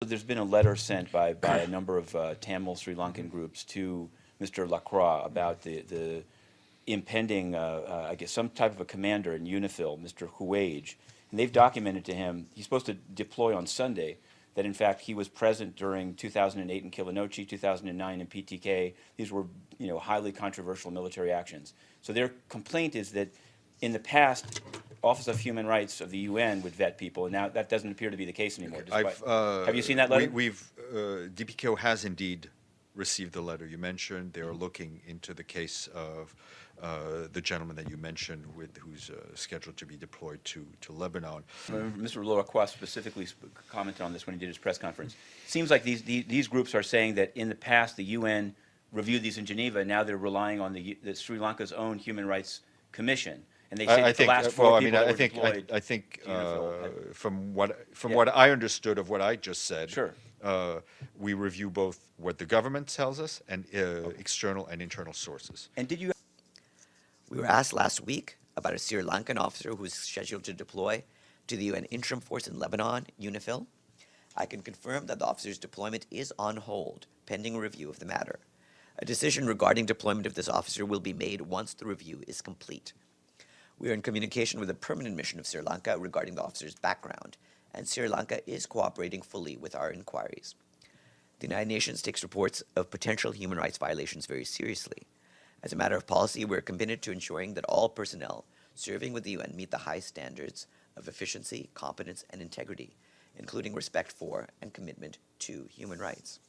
there's been a letter sent by a number of Tamil Sri Lankan groups to Mr. Lacroix about the impending, I guess, some type of a commander in UNIFIL, Mr. Hewage. And they've documented to him, he's supposed to deploy on Sunday, that in fact he was present during 2008 in Kilinochchi, 2009 in PTK. These were, highly controversial military actions. So their complaint is that in the past, Office of Human Rights of the UN would vet people, and now that doesn't appear to be the case anymore. Have you seen that letter? DPKO has indeed received the letter you mentioned. They are looking into the case of the gentleman that you mentioned who's scheduled to be deployed to Lebanon. Mr. Lacroix specifically commented on this when he did his press conference. It seems like these groups are saying that in the past the UN reviewed these in Geneva, and now they're relying on the Sri Lanka's own Human Rights Commission. And they say that the last four people that were deployed. I think from what I understood of what I just said, sure. We review both what the government tells us and external and internal sources. And did you? We were asked last week about a Sri Lankan officer who is scheduled to deploy to the UN Interim Force in Lebanon, UNIFIL. I can confirm that the officer's deployment is on hold, pending review of the matter. A decision regarding deployment of this officer will be made once the review is complete. We are in communication with the permanent mission of Sri Lanka regarding the officer's background, and Sri Lanka is cooperating fully with our inquiries. The United Nations takes reports of potential human rights violations very seriously. As a matter of policy, we are committed to ensuring that all personnel serving with the UN meet the high standards of efficiency, competence, and integrity, including respect for and commitment to human rights.